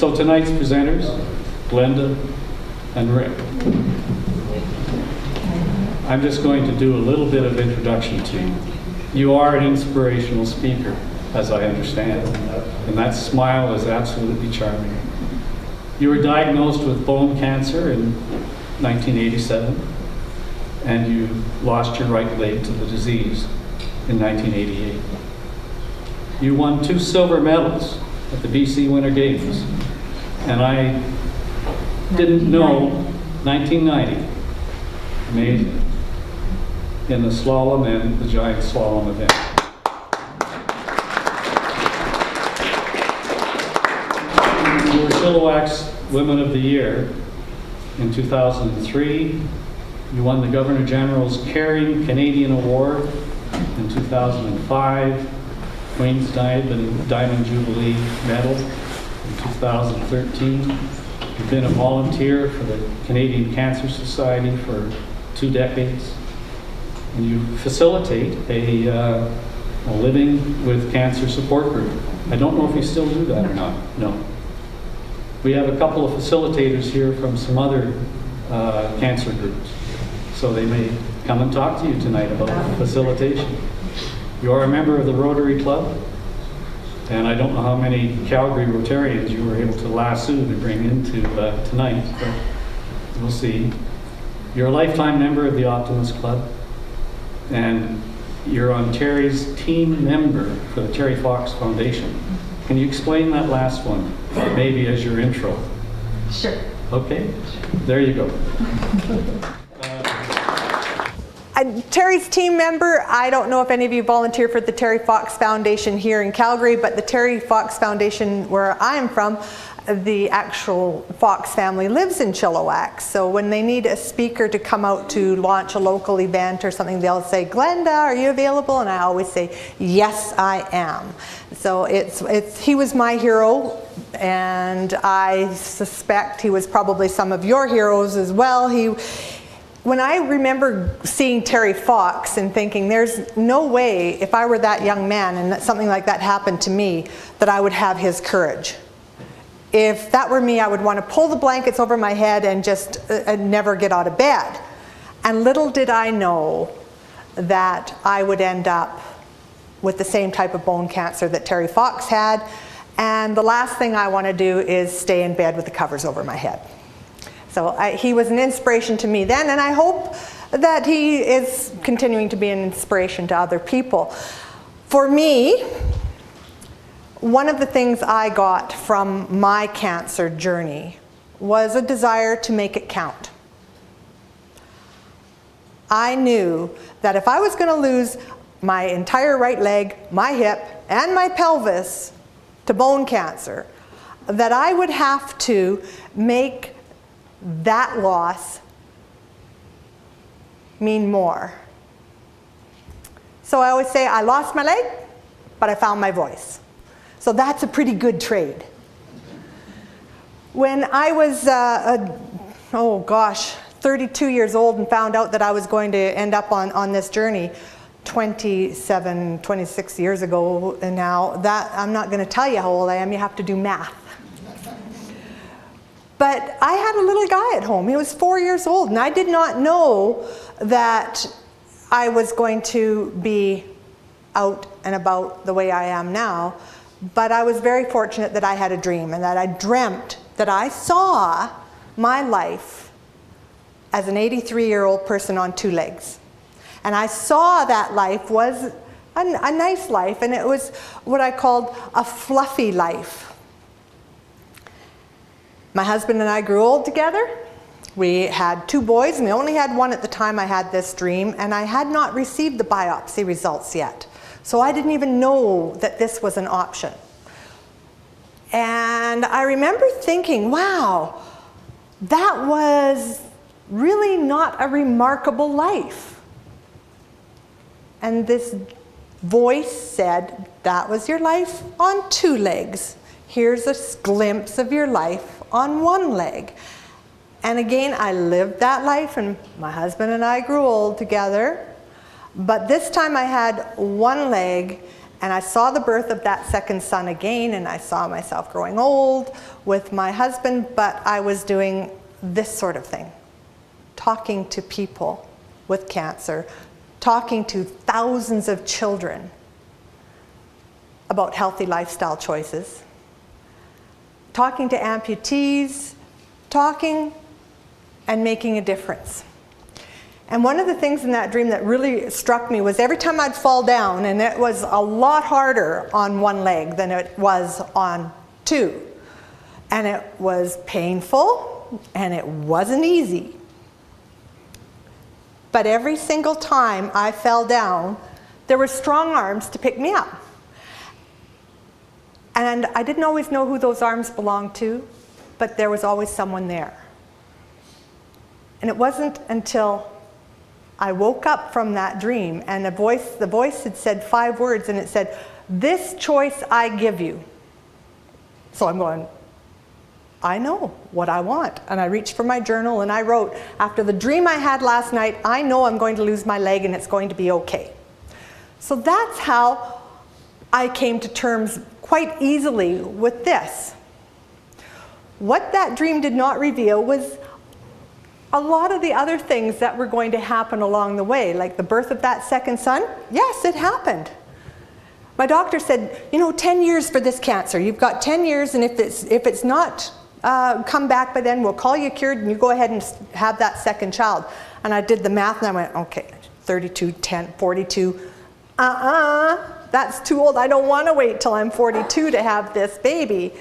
So tonight's presenters, Glenda and Rick. I'm just going to do a little bit of introduction to you. You are an inspirational speaker, as I understand, and that smile is absolutely charming. You were diagnosed with bone cancer in 1987, and you lost your right leg to the disease in 1988. You won 2 silver medals at the BC Winter Games, and I didn't know 1990. Amazing. In the slalom and the giant slalom event. You were Chilliwack's Women of the Year in 2003. You won the Governor General's Caring Canadian Award in 2005, Queen's Diamond Jubilee Medal in 2013. You've been a volunteer for the Canadian Cancer Society for 2 decades. And you facilitate a living with cancer support group. I don't know if you still do that or not. No. We have a couple of facilitators here from some other cancer groups. So they may come and talk to you tonight about facilitation. You are a member of the Rotary Club. And I don't know how many Calgary Rotarians you were able to lasso to bring into tonight, but we'll see. You're a lifetime member of the Optimist Club. And you're on Terry's team member for the Terry Fox Foundation. Can you explain that last one, maybe as your intro? Sure. Okay, there you go. Terry's team member, I don't know if any of you volunteer for the Terry Fox Foundation here in Calgary, but the Terry Fox Foundation where I'm from, the actual Fox family lives in Chilliwack. So when they need a speaker to come out to launch a local event or something, they'll say, Glenda, are you available? And I always say, yes, I am. So he was my hero, and I suspect he was probably some of your heroes as well. When I remember seeing Terry Fox and thinking, there's no way if I were that young man and something like that happened to me, that I would have his courage. If that were me, I would want to pull the blankets over my head and just never get out of bed. And little did I know that I would end up with the same type of bone cancer that Terry Fox had. And the last thing I want to do is stay in bed with the covers over my head. So he was an inspiration to me then, and I hope that he is continuing to be an inspiration to other people. For me, one of the things I got from my cancer journey was a desire to make it count. I knew that if I was going to lose my entire right leg, my hip, and my pelvis to bone cancer, that I would have to make that loss mean more. So I always say, I lost my leg, but I found my voice. So that's a pretty good trade. When I was, 32 years old and found out that I was going to end up on this journey 26 years ago and now, that I'm not going to tell you how old I am, you have to do math. But I had a little guy at home. He was 4 years old, and I did not know that I was going to be out and about the way I am now. But I was very fortunate that I had a dream, and that I dreamt that I saw my life as an 83-year-old person on 2 legs. And I saw that life was a nice life, and it was what I called a fluffy life. My husband and I grew old together. We had 2 boys, and we only had one at the time I had this dream, and I had not received the biopsy results yet. So I didn't even know that this was an option. And I remember thinking, wow, that was really not a remarkable life. And this voice said, that was your life on 2 legs. Here's a glimpse of your life on 1 leg. And again, I lived that life, and my husband and I grew old together. But this time I had 1 leg, And I saw the birth of that second son again, and I saw myself growing old with my husband, but I was doing this sort of thing, talking to people with cancer, talking to thousands of children about healthy lifestyle choices, talking to amputees, talking and making a difference. And one of the things in that dream that really struck me was every time I'd fall down, and it was a lot harder on one leg than it was on two. And it was painful, and it wasn't easy. But every single time I fell down, there were strong arms to pick me up. And I didn't always know who those arms belonged to, but there was always someone there. And it wasn't until I woke up from that dream and the voice had said 5 words, and it said, "This choice I give you." So I'm going, I know what I want. And I reached for my journal and I wrote, after the dream I had last night, I know I'm going to lose my leg and it's going to be okay. So that's how I came to terms quite easily with this. What that dream did not reveal was a lot of the other things that were going to happen along the way, like the birth of that second son. Yes, it happened. My doctor said, 10 years for this cancer. You've got 10 years, and if it's not come back by then, we'll call you cured, and you go ahead and have that second child. And I did the math, and I went, okay, 32, 10, 42. That's too old. I don't want to wait till I'm 42 to have this baby.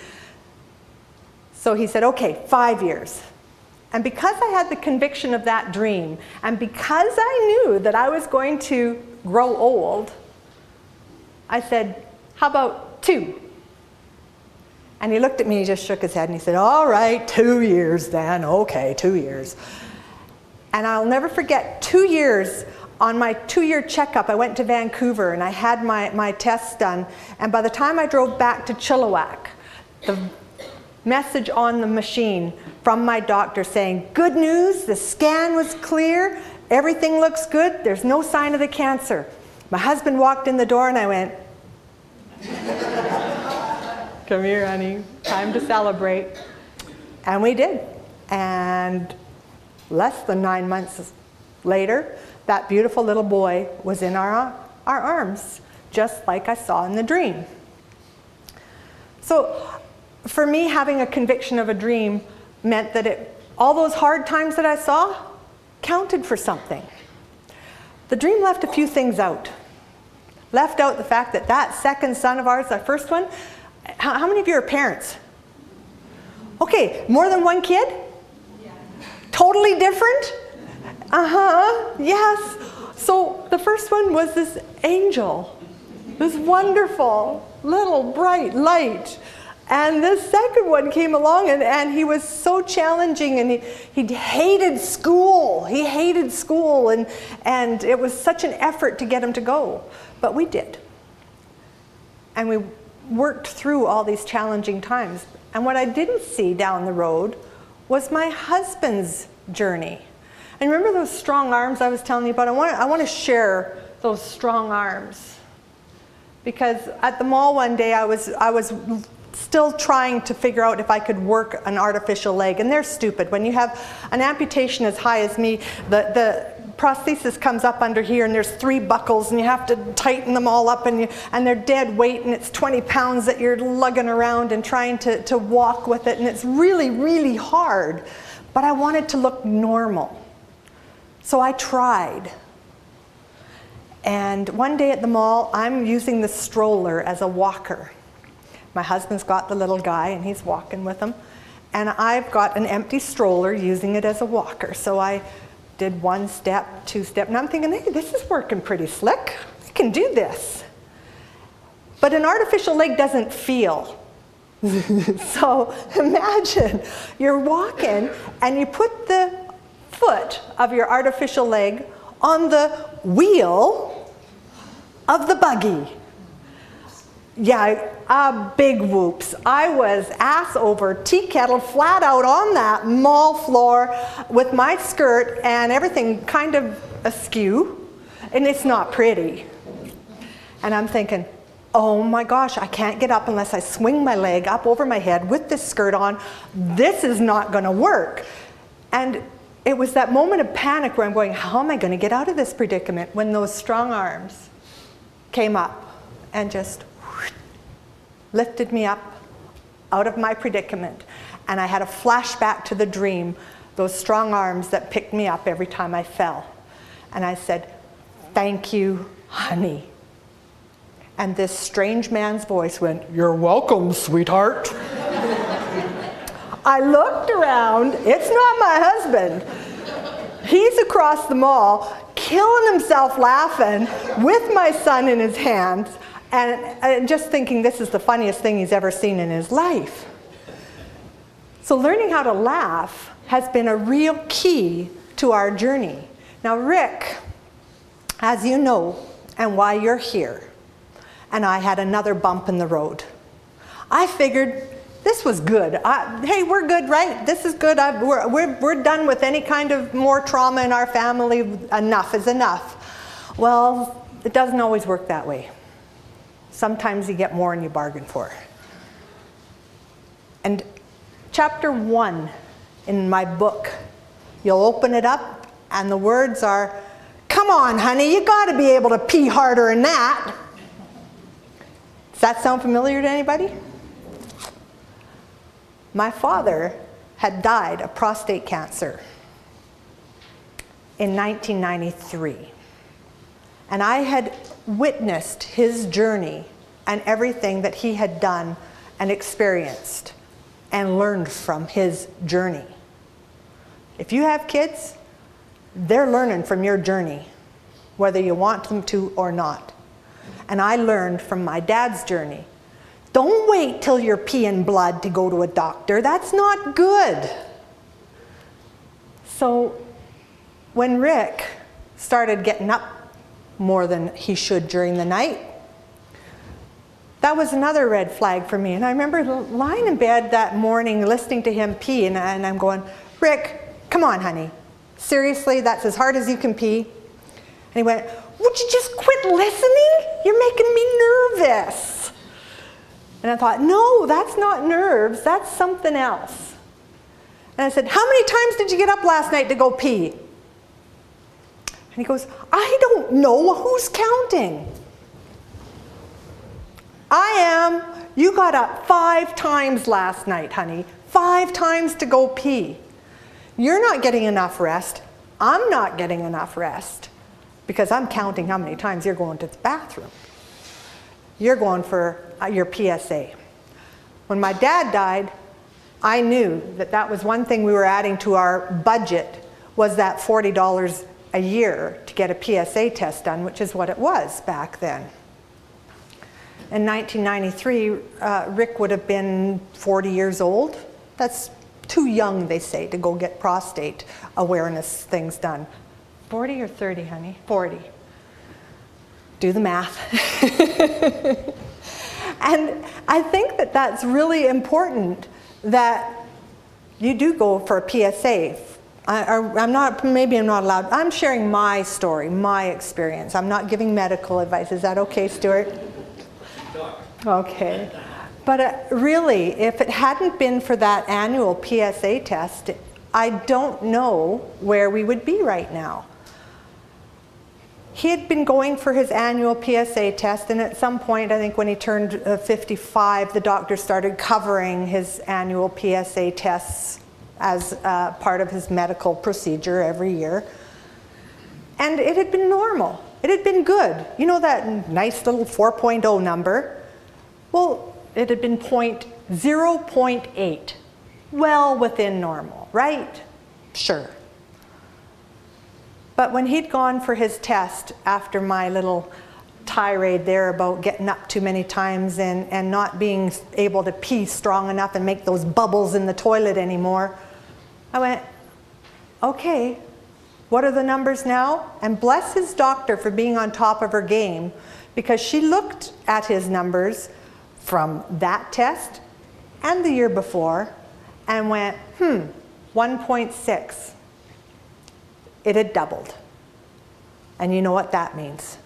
So he said, okay, 5 years. And because I had the conviction of that dream, and because I knew that I was going to grow old, I said, how about 2? And he looked at me, he just shook his head, and he said, all right, 2 years then, okay, 2 years. And I'll never forget, 2 years, on my 2-year checkup, I went to Vancouver and I had my tests done, and by the time I drove back to Chilliwack, the message on the machine from my doctor saying, good news, the scan was clear, everything looks good, there's no sign of the cancer. My husband walked in the door and I went, come here, honey, time to celebrate. And we did. And less than 9 months later, that beautiful little boy was in our arms, just like I saw in the dream. So for me, having a conviction of a dream meant that all those hard times that I saw counted for something. The dream left a few things out. Left out the fact that that second son of ours, our first one, how many of you are parents? Okay, more than one kid? Yeah. Totally different? Yes. So the first one was this angel, this wonderful little bright light. And this second one came along, and he was so challenging, and he hated school. He hated school, and it was such an effort to get him to go. But we did. And we worked through all these challenging times. And what I didn't see down the road was my husband's journey. And remember those strong arms I was telling you about? I want to share those strong arms. Because at the mall one day, I was still trying to figure out if I could work an artificial leg, and they're stupid. When you have an amputation as high as me, the prosthesis comes up under here, and there's 3 buckles, and you have to tighten them all up, and they're dead weight, and it's 20 pounds that you're lugging around and trying to walk with it, and it's really, really hard. But I wanted to look normal. So I tried. And one day at the mall, I'm using the stroller as a walker. My husband's got the little guy, and he's walking with him. And I've got an empty stroller using it as a walker. So I did 1 step, 2 step, and I'm thinking, hey, this is working pretty slick. I can do this. But an artificial leg doesn't feel. So imagine you're walking, and you put the foot of your artificial leg on the wheel of the buggy. Yeah, big whoops. I was ass over tea kettle flat out on that mall floor with my skirt and everything kind of askew, and it's not pretty. And I'm thinking, oh my gosh, I can't get up unless I swing my leg up over my head with this skirt on. This is not going to work. And it was that moment of panic where I'm going, how am I going to get out of this predicament, when those strong arms came up and just lifted me up out of my predicament. And I had a flashback to the dream, those strong arms that picked me up every time I fell. And I said, thank you, honey. And this strange man's voice went, you're welcome, sweetheart. I looked around, it's not my husband. He's across the mall, killing himself laughing with my son in his hands, and just thinking this is the funniest thing he's ever seen in his life. So learning how to laugh has been a real key to our journey. Now Rick, as you know, and why you're here, and I had another bump in the road. I figured this was good. Hey, we're good, right? This is good. We're done with any kind of more trauma in our family. Enough is enough. Well, it doesn't always work that way. Sometimes you get more than you bargain for. And chapter 1 in my book, you'll open it up and the words are, come on, honey, you gotta be able to pee harder than that. Does that sound familiar to anybody? My father had died of prostate cancer in 1993. And I had witnessed his journey and everything that he had done and experienced and learned from his journey. If you have kids, they're learning from your journey, whether you want them to or not. And I learned from my dad's journey. Don't wait till you're peeing blood to go to a doctor. That's not good. So when Rick started getting up more than he should during the night, that was another red flag for me. And I remember lying in bed that morning listening to him pee, and I'm going, Rick, come on, honey. Seriously, that's as hard as you can pee? And he went, would you just quit listening? You're making me nervous. And I thought, no, that's not nerves, that's something else. And I said, how many times did you get up last night to go pee? And he goes, I don't know, who's counting? I am. You got up 5 times last night, honey. 5 times to go pee. You're not getting enough rest. I'm not getting enough rest because I'm counting how many times you're going to the bathroom. You're going for your PSA. When my dad died, I knew that that was one thing we were adding to our budget, was that $40 a year to get a PSA test done, which is what it was back then. In 1993, Rick would have been 40 years old. That's too young, they say, to go get prostate awareness things done. 40 or 30, honey? 40. Do the math. And I think that that's really important, that you do go for a PSA. Maybe I'm not allowed. I'm sharing my story, my experience. I'm not giving medical advice. Is that okay, Stuart? Okay. But really, if it hadn't been for that annual PSA test, I don't know where we would be right now. He had been going for his annual PSA test, and at some point, I think when he turned 55, the doctor started covering his annual PSA tests as part of his medical procedure every year. And it had been normal. It had been good. You know that nice little 4.0 number? Well, it had been 0.8. Well within normal, right? Sure. But when he'd gone for his test after my little tirade there about getting up too many times and not being able to pee strong enough and make those bubbles in the toilet anymore, I went, okay, what are the numbers now? And bless his doctor for being on top of her game, because she looked at his numbers from that test and the year before and went, 1.6. It had doubled. And you know what that means.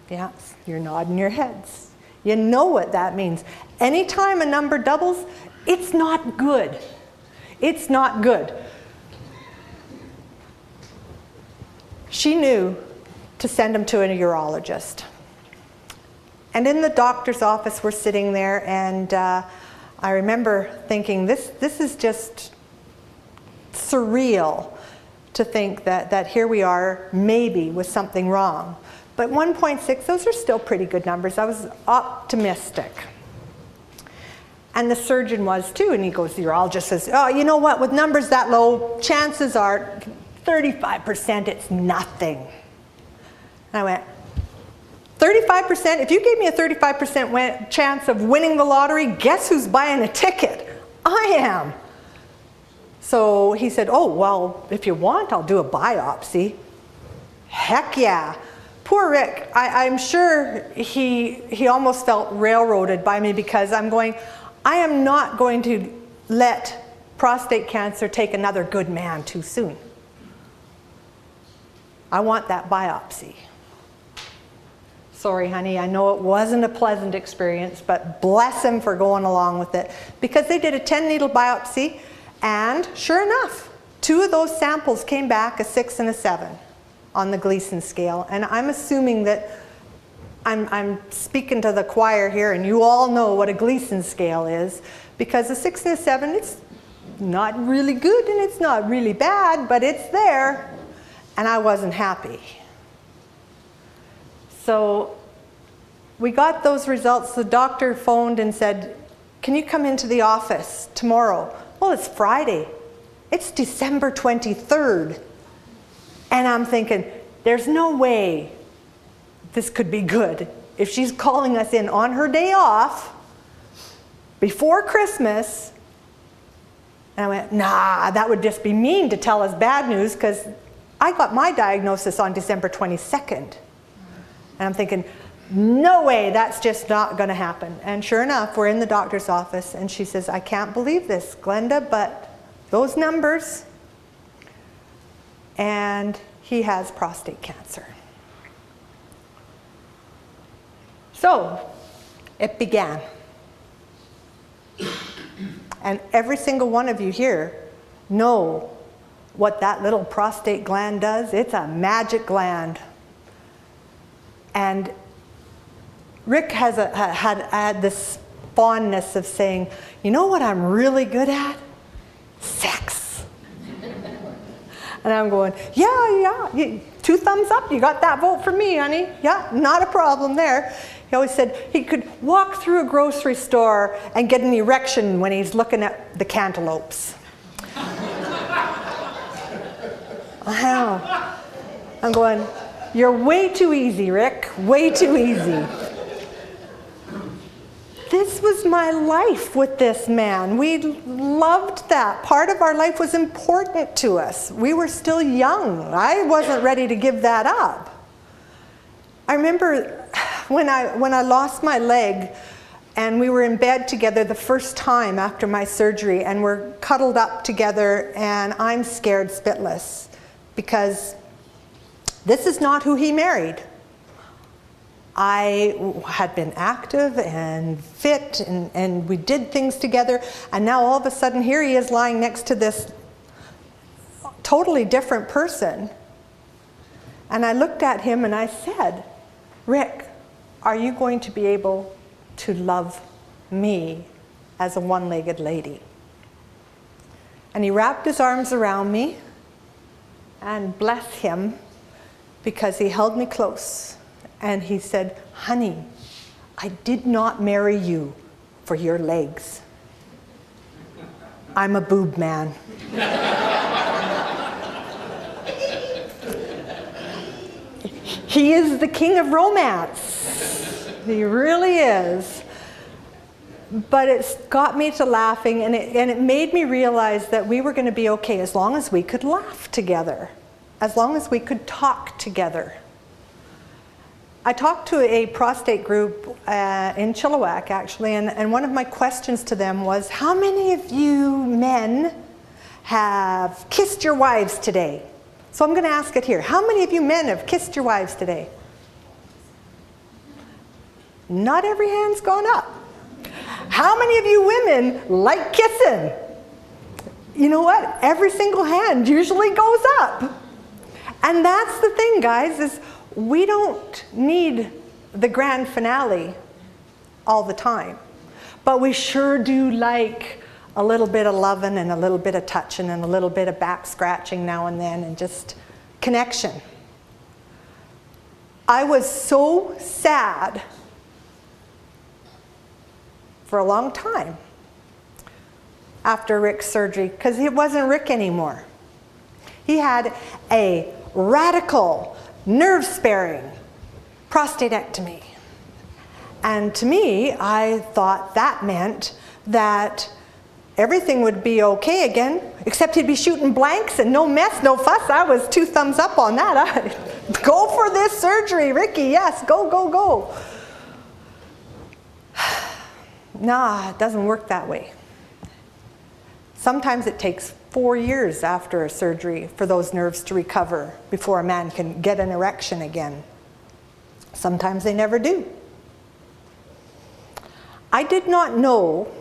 Yeah, you're nodding your heads. You know what that means. Anytime a number doubles, it's not good. It's not good. She knew to send him to a urologist. And in the doctor's office, we're sitting there, and I remember thinking, this is just surreal to think that here we are, maybe with something wrong. But 1.6, those are still pretty good numbers. I was optimistic. And the surgeon was too, and he goes, the urologist says, oh, you know what, with numbers that low, chances are 35%, it's nothing. And I went, 35%? If you gave me a 35% chance of winning the lottery, guess who's buying a ticket? I am. So he said, oh, well, if you want, I'll do a biopsy. Heck yeah. Poor Rick, I'm sure he almost felt railroaded by me, because I'm going, I am not going to let prostate cancer take another good man too soon. I want that biopsy. Sorry, honey, I know it wasn't a pleasant experience, but bless him for going along with it, because they did a 10-needle biopsy, and sure enough, 2 of those samples came back a 6 and a 7 on the Gleason scale. And I'm assuming that I'm speaking to the choir here, and you all know what a Gleason scale is, because a 6 and a 7, it's not really good and it's not really bad, but it's there, and I wasn't happy. So we got those results. The doctor phoned and said, can you come into the office tomorrow? Well, it's Friday. It's December 23rd. And I'm thinking, there's no way this could be good. If she's calling us in on her day off, before Christmas, and I went, nah, that would just be mean to tell us bad news, because I got my diagnosis on December 22nd. And I'm thinking, no way, that's just not going to happen. And sure enough, we're in the doctor's office, and she says, I can't believe this, Glenda, but those numbers, and he has prostate cancer. So it began. And every single one of you here know what that little prostate gland does. It's a magic gland. And Rick has had this fondness of saying, you know what I'm really good at? Sex. And I'm going, yeah, 2 thumbs up, you got that vote for me, honey. Yeah, not a problem there. He always said he could walk through a grocery store and get an erection when he's looking at the cantaloupes. Wow. I'm going, you're way too easy, Rick, way too easy. This was my life with this man. We loved that. Part of our life was important to us. We were still young. I wasn't ready to give that up. I remember when I lost my leg, and we were in bed together the first time after my surgery, and we're cuddled up together, and I'm scared spitless, because this is not who he married. I had been active and fit, and we did things together, and now all of a sudden here he is lying next to this totally different person. And I looked at him and I said, Rick, are you going to be able to love me as a one-legged lady? And he wrapped his arms around me, and bless him, because he held me close. And he said, honey, I did not marry you for your legs. I'm a boob man. He is the king of romance. He really is. But it's got me to laughing, and it made me realize that we were going to be okay as long as we could laugh together, as long as we could talk together. I talked to a prostate group in Chilliwack, actually, and one of my questions to them was, how many of you men have kissed your wives today? So I'm going to ask it here. How many of you men have kissed your wives today? Not every hand's gone up. How many of you women like kissing? You know what? Every single hand usually goes up. And that's the thing, guys, is we don't need the grand finale all the time. But we sure do like a little bit of loving and a little bit of touching and a little bit of back scratching now and then and just connection. I was so sad for a long time after Rick's surgery, because it wasn't Rick anymore. He had a radical, nerve-sparing prostatectomy. And to me, I thought that meant that everything would be okay again, except he'd be shooting blanks and no mess, no fuss. I was 2 thumbs up on that. Go for this surgery, Ricky, yes, go, go, go. Nah, it doesn't work that way. Sometimes it takes 4 years after a surgery for those nerves to recover before a man can get an erection again. Sometimes they never do. I did not know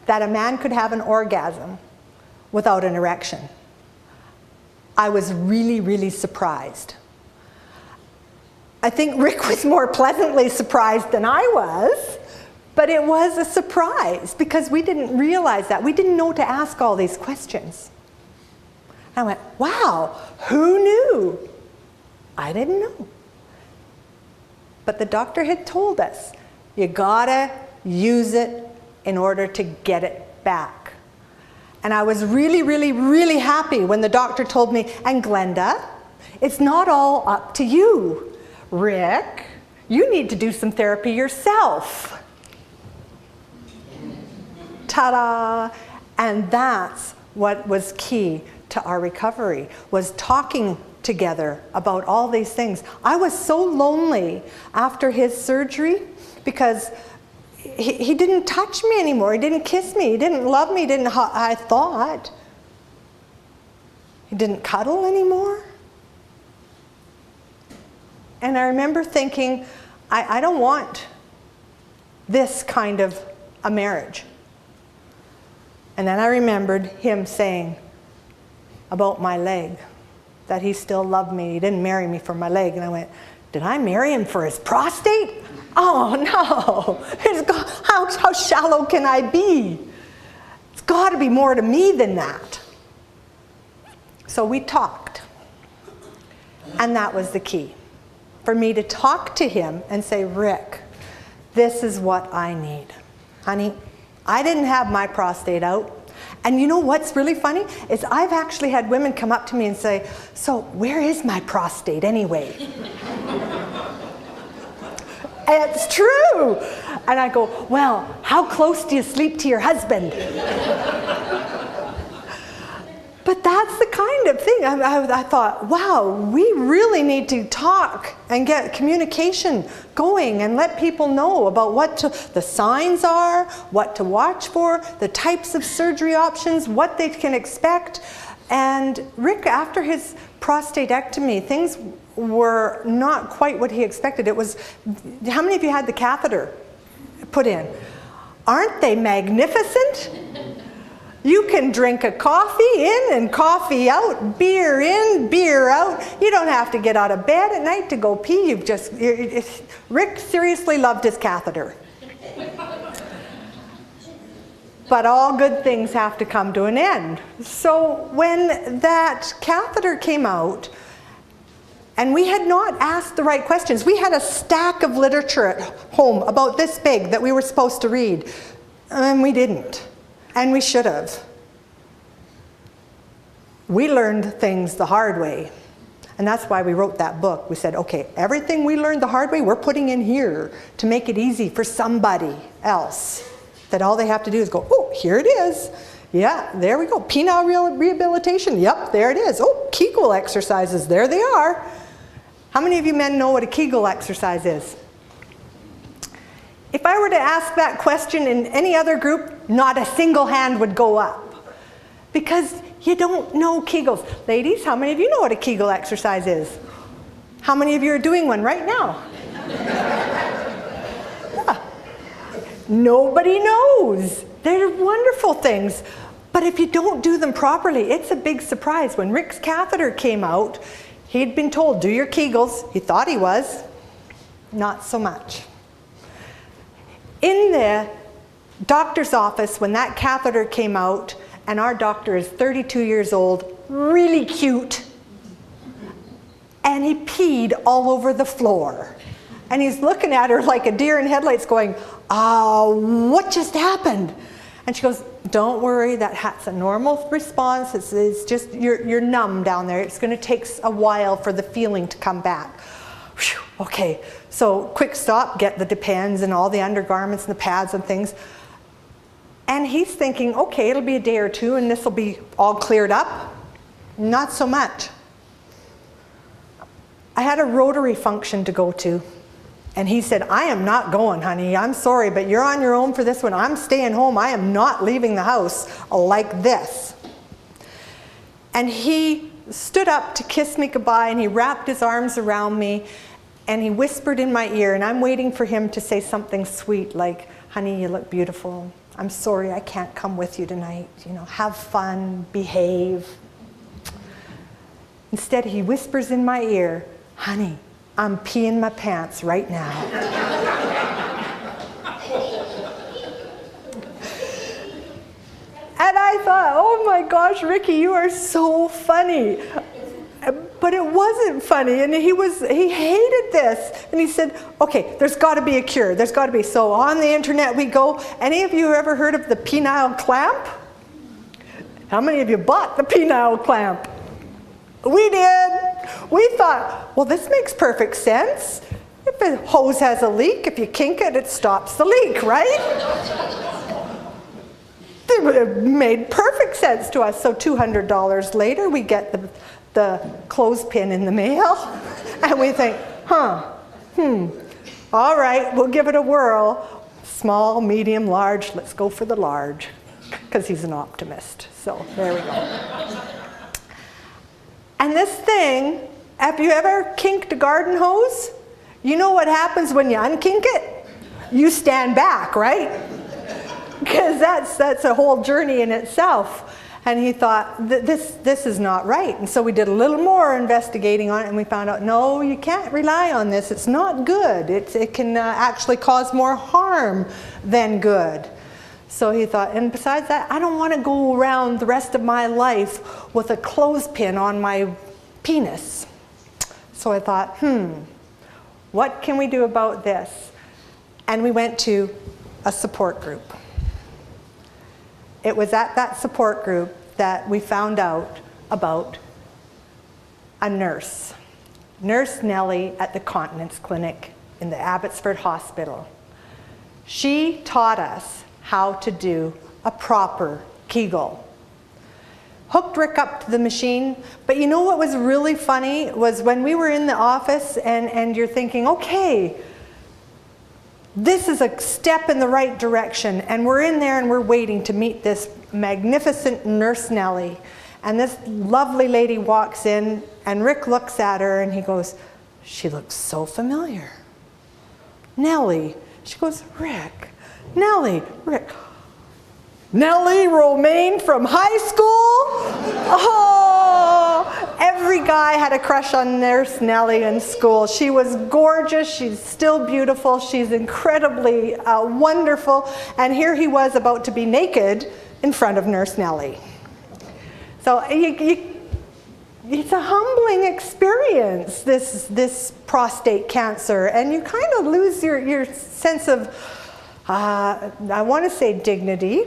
that a man could have an orgasm without an erection. I was really, really surprised. I think Rick was more pleasantly surprised than I was, but it was a surprise because we didn't realize that. We didn't know to ask all these questions. I went, wow, who knew? I didn't know. But the doctor had told us, you gotta use it in order to get it back. And I was really, really, really happy when the doctor told me, and Glenda, it's not all up to you. Rick, you need to do some therapy yourself. Ta-da! And that's what was key to our recovery, was talking together about all these things. I was so lonely after his surgery because he didn't touch me anymore. He didn't kiss me. He didn't love me. I thought. He didn't cuddle anymore. And I remember thinking, I don't want this kind of a marriage. And then I remembered him saying about my leg, that he still loved me. He didn't marry me for my leg. And I went, did I marry him for his prostate? Oh no, how shallow can I be? It's got to be more to me than that. So we talked. And that was the key. For me to talk to him and say, Rick, this is what I need. Honey, I didn't have my prostate out. And you know what's really funny? Is I've actually had women come up to me and say, so where is my prostate anyway? It's true. And I go, well, how close do you sleep to your husband? But that's the kind of thing. I thought, wow, we really need to talk and get communication going and let people know about what the signs are, what to watch for, the types of surgery options, what they can expect. And Rick, after his prostatectomy, things were not quite what he expected. It was, how many of you had the catheter put in? Aren't they magnificent? You can drink a coffee in and coffee out, beer in, beer out. You don't have to get out of bed at night to go pee. Rick seriously loved his catheter. But all good things have to come to an end. So when that catheter came out, and we had not asked the right questions. We had a stack of literature at home about this big that we were supposed to read, and we didn't. And we should have. We learned things the hard way. And that's why we wrote that book. We said, okay, everything we learned the hard way, we're putting in here to make it easy for somebody else. That all they have to do is go, oh, here it is. Yeah, there we go. Penile rehabilitation. Yep, there it is. Oh, Kegel exercises. There they are. How many of you men know what a Kegel exercise is? If I were to ask that question in any other group, not a single hand would go up. Because you don't know Kegels. Ladies, how many of you know what a Kegel exercise is? How many of you are doing one right now? Nobody knows. They're wonderful things. But if you don't do them properly, it's a big surprise. When Rick's catheter came out, he'd been told, do your kegels. He thought he was. Not so much. In the doctor's office, when that catheter came out, and our doctor is 32 years old, really cute, and he peed all over the floor. And he's looking at her like a deer in headlights going, what just happened? And she goes, don't worry, that's a normal response. It's just, you're numb down there. It's going to take a while for the feeling to come back. Whew, okay, so quick stop, get the Depends and all the undergarments and the pads and things. And he's thinking, okay, it'll be a day or two and this will be all cleared up. Not so much. I had a Rotary function to go to. And he said, I am not going, honey. I'm sorry, but you're on your own for this one. I'm staying home. I am not leaving the house like this. And he stood up to kiss me goodbye, and he wrapped his arms around me, and he whispered in my ear, and I'm waiting for him to say something sweet like, honey, you look beautiful. I'm sorry I can't come with you tonight. You know, have fun, behave. Instead, he whispers in my ear, honey, I'm peeing my pants right now. And I thought, oh my gosh, Ricky, you are so funny. But it wasn't funny, and he hated this. And he said, okay, there's got to be a cure. There's got to be. So on the internet we go. Any of you ever heard of the penile clamp? How many of you bought the penile clamp? We did. We thought, well, this makes perfect sense. If a hose has a leak, if you kink it, it stops the leak, right? It would have made perfect sense to us. So $200 later, we get the clothespin in the mail, and we think, all right, we'll give it a whirl. Small, medium, large, let's go for the large, because he's an optimist. So there we go. And this thing, have you ever kinked a garden hose? You know what happens when you unkink it? You stand back, right? Because that's a whole journey in itself. And he thought, this is not right. And so we did a little more investigating on it, and we found out, no, you can't rely on this. It's not good. It can actually cause more harm than good. So he thought, and besides that, I don't want to go around the rest of my life with a clothespin on my penis. So I thought, what can we do about this? And we went to a support group. It was at that support group that we found out about a nurse, Nurse Nellie at the Continence Clinic in the Abbotsford Hospital. She taught us how to do a proper Kegel. Hooked Rick up to the machine, but you know what was really funny was when we were in the office and you're thinking, okay, this is a step in the right direction, and we're in there and we're waiting to meet this magnificent Nurse Nellie, and this lovely lady walks in, and Rick looks at her and he goes, she looks so familiar. Nellie. She goes, Rick. Nellie, Rick. Nellie Romaine from high school? Oh, every guy had a crush on Nurse Nellie in school. She was gorgeous, she's still beautiful, she's incredibly wonderful, and here he was about to be naked in front of Nurse Nellie. So it's a humbling experience, this prostate cancer, and you kind of lose your sense of, I want to say dignity,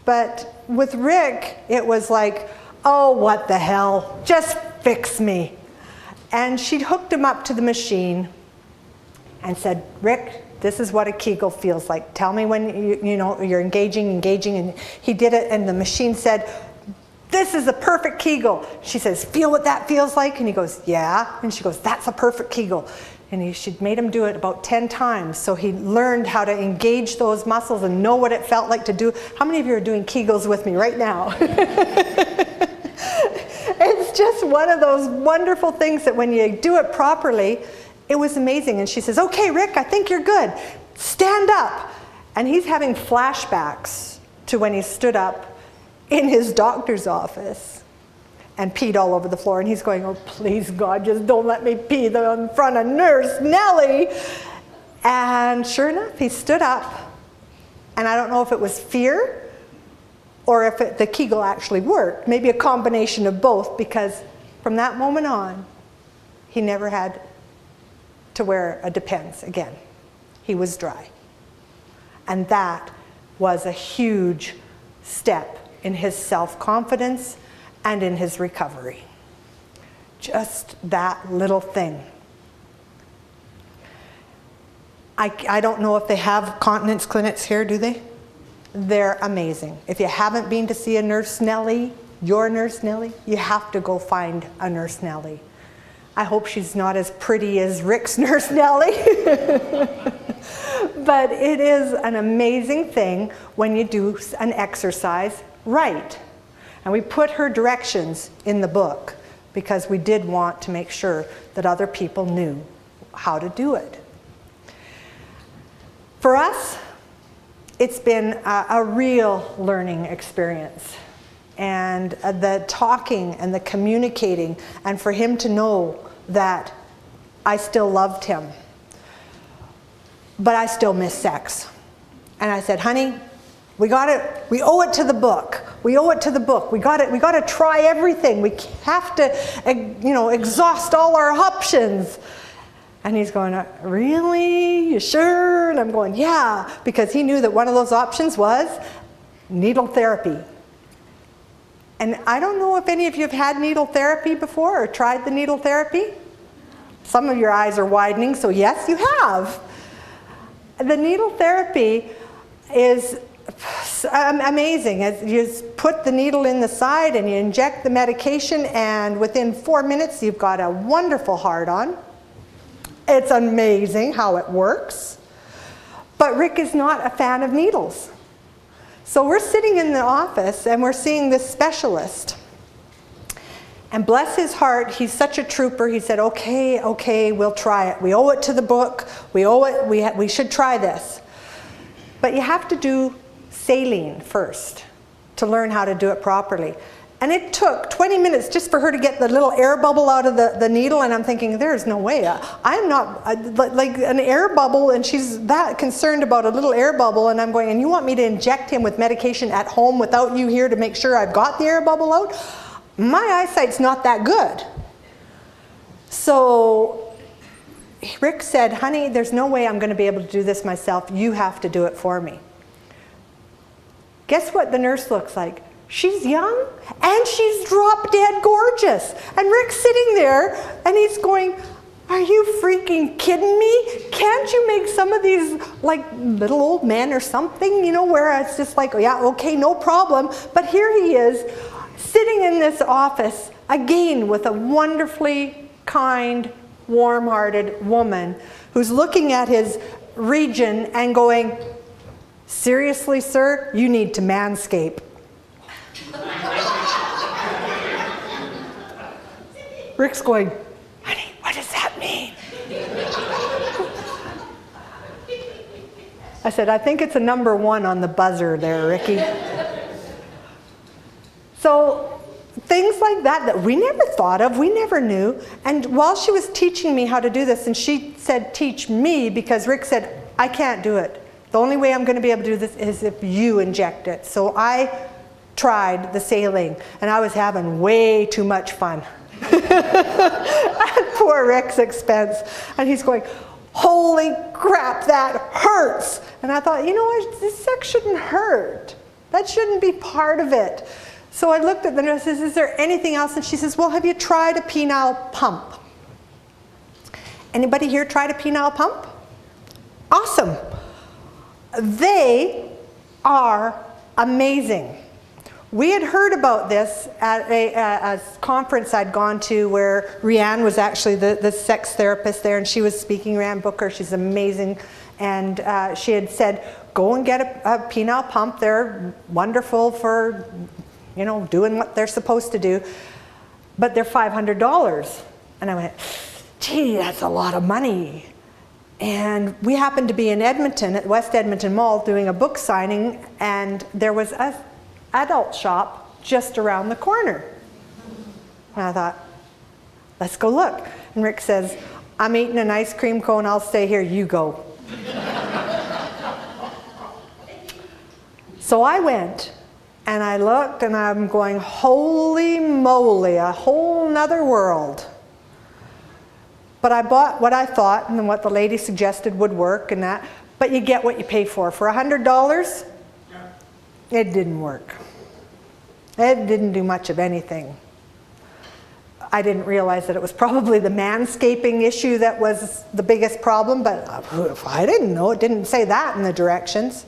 but with Rick, it was like, oh, what the hell, just fix me. And she hooked him up to the machine and said, Rick, this is what a Kegel feels like. Tell me when you're engaging, and he did it, and the machine said, this is a perfect Kegel. She says, feel what that feels like? And he goes, yeah. And she goes, that's a perfect Kegel. And she'd made him do it about 10 times. So he learned how to engage those muscles and know what it felt like to do. How many of you are doing Kegels with me right now? It's just one of those wonderful things that when you do it properly, it was amazing. And she says, okay, Rick, I think you're good. Stand up. And he's having flashbacks to when he stood up in his doctor's office and peed all over the floor. And he's going, oh, please, God, just don't let me pee in front of Nurse Nellie. And sure enough, he stood up. And I don't know if it was fear or if the Kegel actually worked. Maybe a combination of both, because from that moment on, he never had to wear a Depends again. He was dry. And that was a huge step in his self-confidence and in his recovery. Just that little thing. I don't know if they have continence clinics here, do they? They're amazing. If you haven't been to see a Nurse Nellie, your Nurse Nellie, you have to go find a Nurse Nellie. I hope she's not as pretty as Rick's Nurse Nellie. But it is an amazing thing when you do an exercise right. And we put her directions in the book because we did want to make sure that other people knew how to do it. For us, it's been a real learning experience. And the talking and the communicating, and for him to know that I still loved him, but I still miss sex. And I said, honey, we owe it to the book. We owe it to the book. We got to try everything. We have to, exhaust all our options. And he's going, really? You sure? And I'm going, yeah, because he knew that one of those options was needle therapy. And I don't know if any of you have had needle therapy before or tried the needle therapy. Some of your eyes are widening, so yes, you have. The needle therapy is amazing. You just put the needle in the side and you inject the medication, and within 4 minutes you've got a wonderful hard-on. It's amazing how it works. But Rick is not a fan of needles. So we're sitting in the office and we're seeing this specialist. And bless his heart, he's such a trooper. He said, okay, we'll try it. We owe it to the book. We owe it. We should try this. But you have to do saline first to learn how to do it properly. And it took 20 minutes just for her to get the little air bubble out of the needle, and I'm thinking, there's no way. I'm not like an air bubble, and she's that concerned about a little air bubble, and I'm going, and you want me to inject him with medication at home without you here to make sure I've got the air bubble out? My eyesight's not that good. So Rick said, honey, there's no way I'm going to be able to do this myself. You have to do it for me. Guess what the nurse looks like? She's young and she's drop dead gorgeous. And Rick's sitting there and he's going, are you freaking kidding me? Can't you make some of these like little old men or something, where it's just like, oh, yeah, okay, no problem. But here he is sitting in this office again with a wonderfully kind, warm-hearted woman who's looking at his region and going, seriously, sir, you need to manscape. Rick's going, honey, what does that mean? I said, I think it's a number 1 on the buzzer there, Ricky. So things like that we never thought of, we never knew. And while she was teaching me how to do this, and she said, teach me, because Rick said, I can't do it. The only way I'm going to be able to do this is if you inject it. So I tried the saline, and I was having way too much fun. At poor Rick's expense. And he's going, holy crap, that hurts. And I thought, you know what, this sex shouldn't hurt. That shouldn't be part of it. So I looked at the nurse and said, is there anything else? And she says, well, have you tried a penile pump? Anybody here tried a penile pump? Awesome. They are amazing. We had heard about this at a conference I'd gone to where Rianne was actually the sex therapist there, and she was speaking. Rianne Booker, she's amazing. And she had said, go and get a penile pump. They're wonderful for, doing what they're supposed to do. But they're $500. And I went, gee, that's a lot of money. And we happened to be in Edmonton, at West Edmonton Mall, doing a book signing, and there was an adult shop just around the corner. And I thought, let's go look. And Rick says, I'm eating an ice cream cone, I'll stay here, you go. So I went, and I looked, and I'm going, holy moly, a whole nother world. But I bought what I thought and what the lady suggested would work and that, but you get what you pay for. For $100, it didn't work. It didn't do much of anything. I didn't realize that it was probably the manscaping issue that was the biggest problem, but I didn't know. It didn't say that in the directions.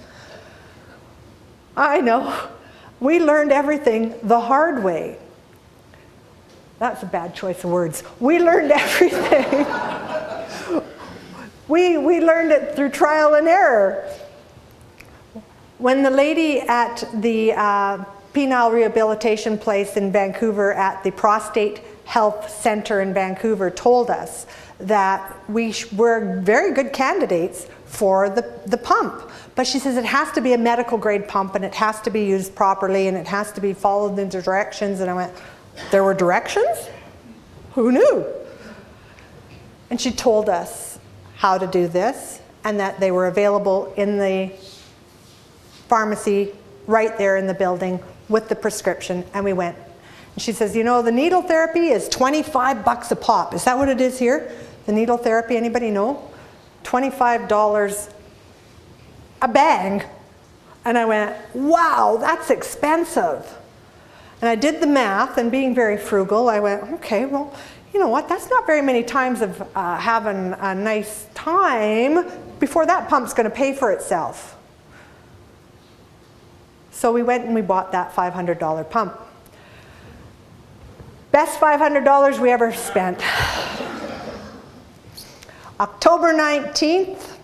I know. We learned everything the hard way. That's a bad choice of words. We learned everything. we learned it through trial and error. When the lady at the penile rehabilitation place in Vancouver at the Prostate Health Center in Vancouver told us that we were very good candidates for the pump. But she says it has to be a medical grade pump and it has to be used properly and it has to be followed in the directions. And I went, there were directions? Who knew? And she told us how to do this and that they were available in the pharmacy right there in the building with the prescription, and we went. And she says, you know, the needle therapy is $25 a pop. Is that what it is here? The needle therapy, anybody know? $25 a bang. And I went, wow, that's expensive. And I did the math, and being very frugal, I went, okay, well, you know what, that's not very many times of having a nice time before that pump's going to pay for itself. So we went and we bought that $500 pump. Best $500 we ever spent. October 19th,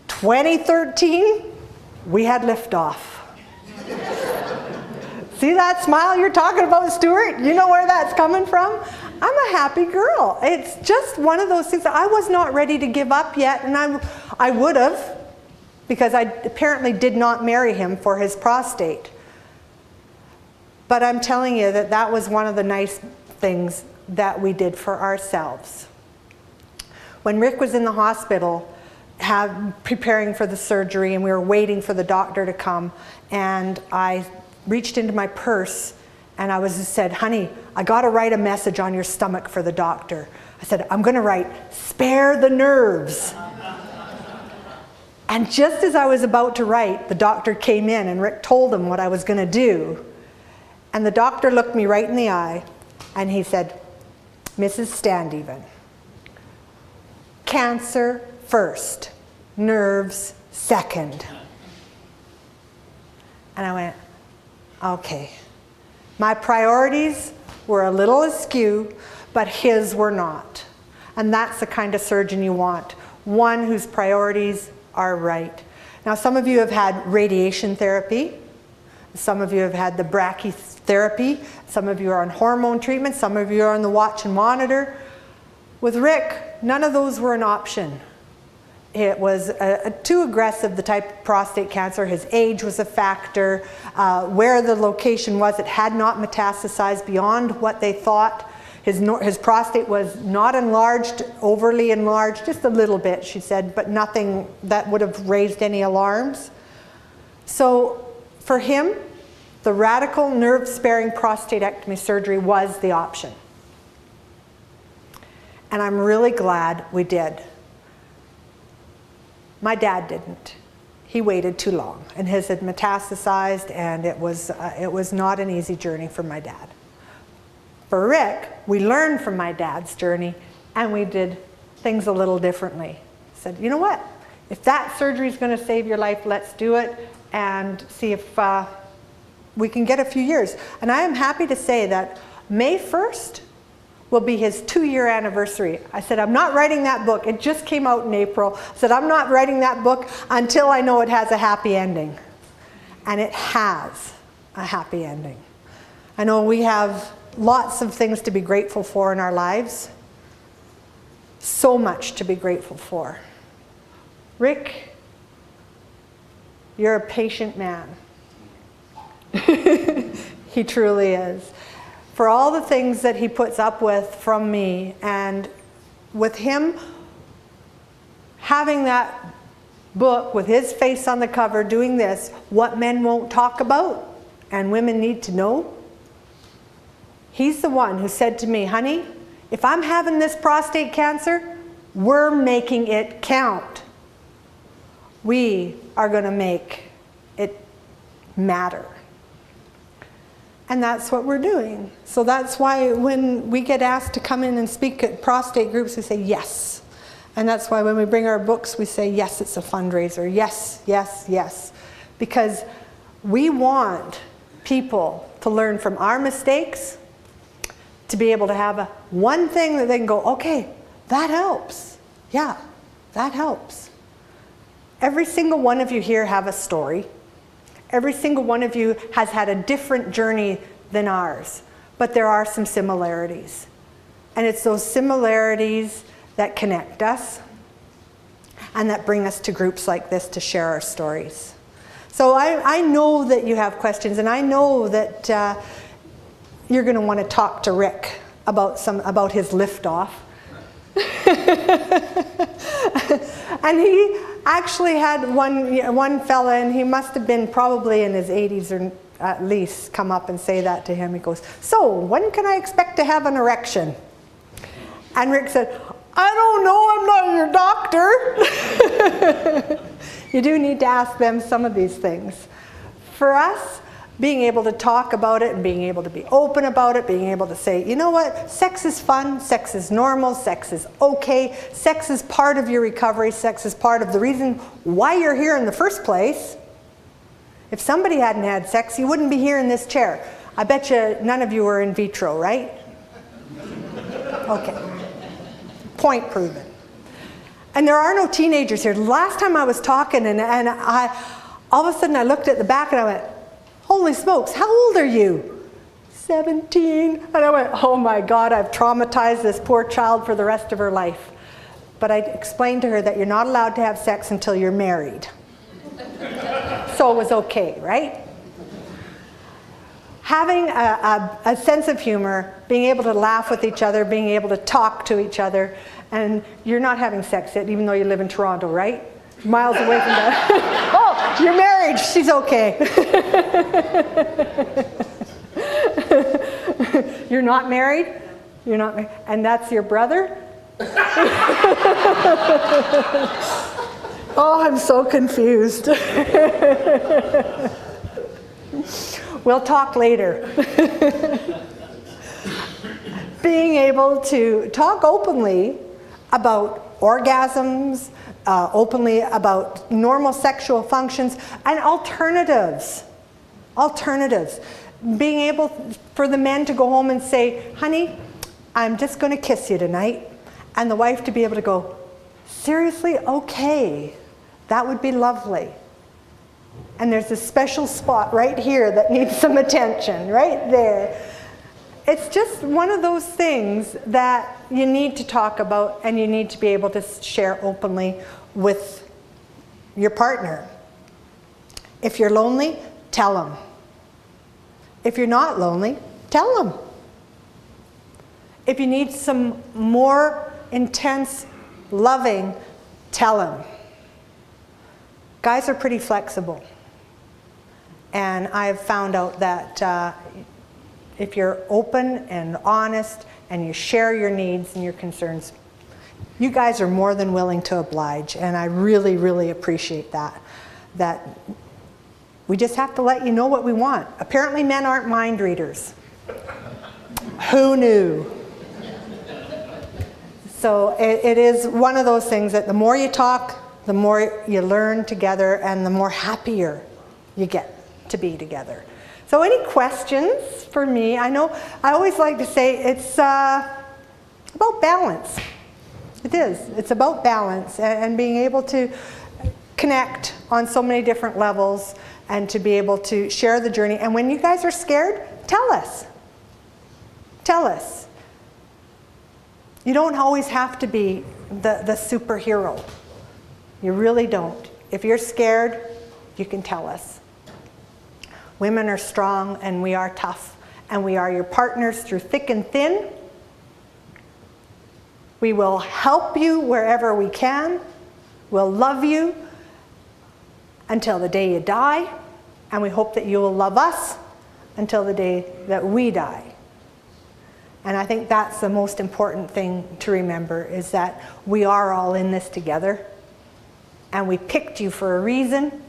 2013, we had liftoff. See that smile you're talking about, Stuart? You know where that's coming from? I'm a happy girl. It's just one of those things that I was not ready to give up yet, and I would have, because I apparently did not marry him for his prostate. But I'm telling you that that was one of the nice things that we did for ourselves. When Rick was in the hospital preparing for the surgery and we were waiting for the doctor to come, and I reached into my purse and I said, honey, I got to write a message on your stomach for the doctor. I said, I'm going to write, spare the nerves. And just as I was about to write, the doctor came in and Rick told him what I was going to do. And the doctor looked me right in the eye and he said, Mrs. Standeven, cancer first, nerves second. And I went, okay. My priorities were a little askew, but his were not. And that's the kind of surgeon you want. One whose priorities are right. Now, some of you have had radiation therapy. Some of you have had the brachytherapy. Some of you are on hormone treatment. Some of you are on the watch and monitor. With Rick, none of those were an option. It was too aggressive, the type of prostate cancer. His age was a factor. Where the location was, it had not metastasized beyond what they thought. His prostate was not enlarged, overly enlarged, just a little bit, she said, but nothing that would have raised any alarms. So for him, the radical nerve-sparing prostatectomy surgery was the option. And I'm really glad we did. My dad didn't. He waited too long, and his had metastasized, and it was not an easy journey for my dad. For Rick, we learned from my dad's journey, and we did things a little differently. Said, you know what? If that surgery is going to save your life, let's do it and see if we can get a few years. And I am happy to say that May 1st will be his 2-year anniversary. I said, I'm not writing that book. It just came out in April. I said, I'm not writing that book until I know it has a happy ending. And it has a happy ending. I know we have lots of things to be grateful for in our lives. So much to be grateful for. Rick, you're a patient man. He truly is. For all the things that he puts up with from me, and with him having that book with his face on the cover doing this, What Men Won't Talk About and Women Need to Know, he's the one who said to me, honey, if I'm having this prostate cancer, we're making it count. We are going to make it matter. And that's what we're doing. So that's why when we get asked to come in and speak at prostate groups, we say yes. And that's why when we bring our books, we say yes, it's a fundraiser. Yes, yes, yes. Because we want people to learn from our mistakes, to be able to have one thing that they can go, okay, that helps. Yeah, that helps. Every single one of you here have a story. Every single one of you has had a different journey than ours, but there are some similarities. And it's those similarities that connect us and that bring us to groups like this to share our stories. So I know that you have questions, and I know that you're going to want to talk to Rick about his liftoff. And he actually had one fella, and he must have been probably in his 80s or at least, come up and say that to him. He goes, so when can I expect to have an erection? And Rick said, I don't know, I'm not your doctor. You do need to ask them some of these things. For us, being able to talk about it and being able to be open about it, being able to say, you know what, sex is fun, sex is normal, sex is okay, sex is part of your recovery, sex is part of the reason why you're here in the first place. If somebody hadn't had sex, you wouldn't be here in this chair. I bet you none of you were in vitro, right? Okay. Point proven. And there are no teenagers here. Last time I was talking, and I all of a sudden I looked at the back and I went, holy smokes, how old are you? 17. And I went, oh my God, I've traumatized this poor child for the rest of her life. But I explained to her that you're not allowed to have sex until you're married. So it was okay, right? Having a sense of humor, being able to laugh with each other, being able to talk to each other, and you're not having sex yet, even though you live in Toronto, right? Miles away from that. Oh, you're married, she's okay. You're not married? You're not married? And that's your brother? Oh, I'm so confused. We'll talk later. Being able to talk openly about orgasms, openly about normal sexual functions, and alternatives. Alternatives. Being able for the men to go home and say, honey, I'm just going to kiss you tonight. And the wife to be able to go, seriously? Okay. That would be lovely. And there's a special spot right here that needs some attention, right there. It's just one of those things that you need to talk about and you need to be able to share openly with your partner. If you're lonely, tell them. If you're not lonely, tell them. If you need some more intense loving, tell them. Guys are pretty flexible. And I've found out that if you're open and honest and you share your needs and your concerns, you guys are more than willing to oblige. And I really, really appreciate that. That we just have to let you know what we want. Apparently men aren't mind readers. Who knew? So it is one of those things that the more you talk, the more you learn together and the more happier you get to be together. So any questions for me? I know I always like to say it's about balance. It is. It's about balance and being able to connect on so many different levels and to be able to share the journey. And when you guys are scared, tell us. Tell us. You don't always have to be the superhero. You really don't. If you're scared, you can tell us. Women are strong and we are tough, and we are your partners through thick and thin. We will help you wherever we can. We'll love you until the day you die, and we hope that you will love us until the day that we die. And I think that's the most important thing to remember, is that we are all in this together, and we picked you for a reason.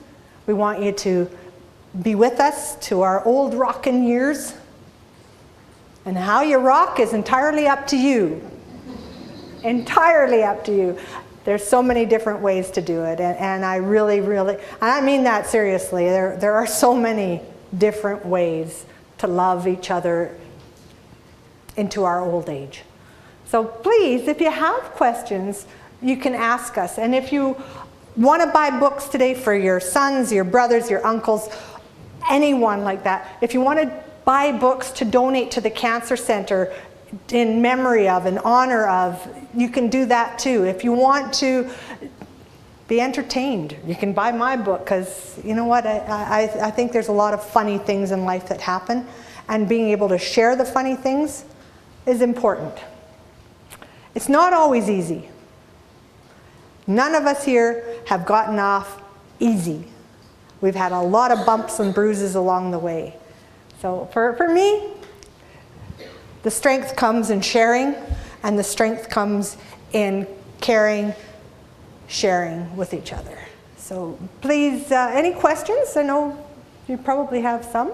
We want you to be with us to our old rockin' years, and how you rock is entirely up to you. Entirely up to you. There's so many different ways to do it, and I really, and I mean that seriously, there are so many different ways to love each other into our old age. So please, if you have questions, you can ask us. And if you want to buy books today for your sons, your brothers, your uncles, anyone like that, if you want to buy books to donate to the Cancer Center in memory of, in honor of, you can do that too. If you want to be entertained, you can buy my book, because you know what, I think there's a lot of funny things in life that happen, and being able to share the funny things is important. It's not always easy. None of us here have gotten off easy. We've had a lot of bumps and bruises along the way. So for me, the strength comes in sharing, and the strength comes in caring, sharing with each other. So please, any questions? I know you probably have some.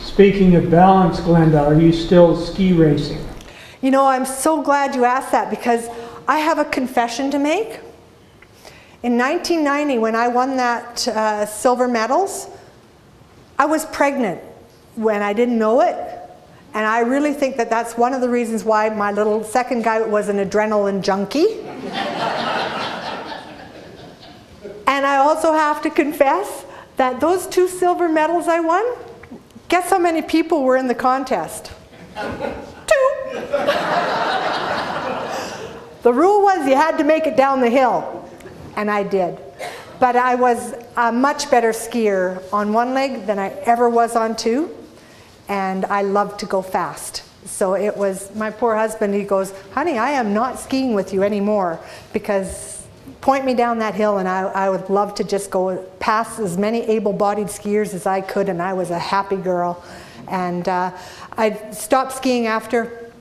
Speaking of balance, Glenda, are you still ski racing? You know, I'm so glad you asked that, because I have a confession to make. In 1990, when I won that silver medals, I was pregnant when I didn't know it. And I really think that that's one of the reasons why my little second guy was an adrenaline junkie. And I also have to confess that those 2 silver medals I won, guess how many people were in the contest? 2. The rule was you had to make it down the hill, and I did. But I was a much better skier on one leg than I ever was on 2. And I love to go fast. So it was, my poor husband, he goes, honey, I am not skiing with you anymore, because point me down that hill and I would love to just go past as many able-bodied skiers as I could, and I was a happy girl. And I stopped skiing after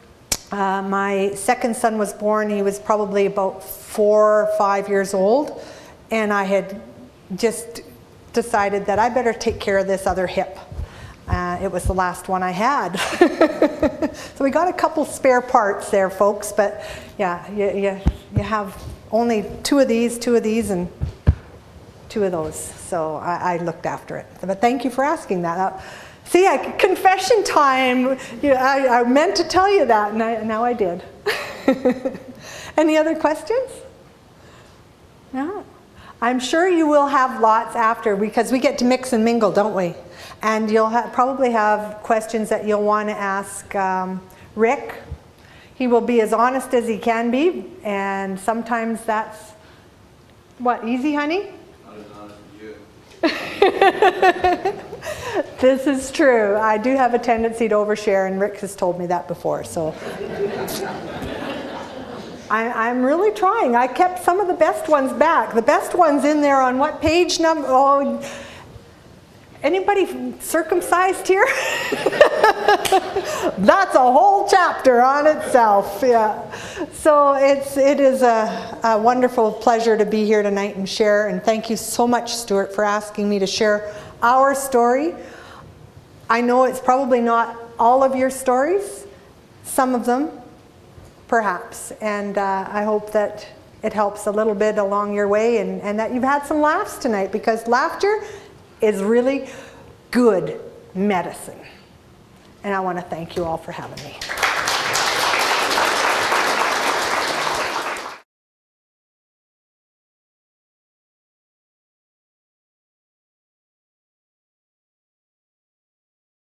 my second son was born. He was probably about 4 or 5 years old, and I had just decided that I better take care of this other hip. It was the last one I had. So we got a couple spare parts there, folks, but yeah, you have only 2 of these, and 2 of those. So I looked after it. But thank you for asking that. See, confession time. I meant to tell you that, and now I did. Any other questions? No? I'm sure you will have lots after, because we get to mix and mingle, don't we? And you'll probably have questions that you'll want to ask Rick. He will be as honest as he can be, and sometimes that's, what, easy, honey? Not as honest as you. This is true. I do have a tendency to overshare, and Rick has told me that before, so. I'm really trying. I kept some of the best ones back. The best ones in there on what page number? Oh, anybody circumcised here? That's a whole chapter on itself. Yeah. So it is a wonderful pleasure to be here tonight and share. And thank you so much, Stuart, for asking me to share our story. I know it's probably not all of your stories. Some of them, perhaps. And I hope that it helps a little bit along your way, and that you've had some laughs tonight, because laughter is really good medicine. And I want to thank you all for having me.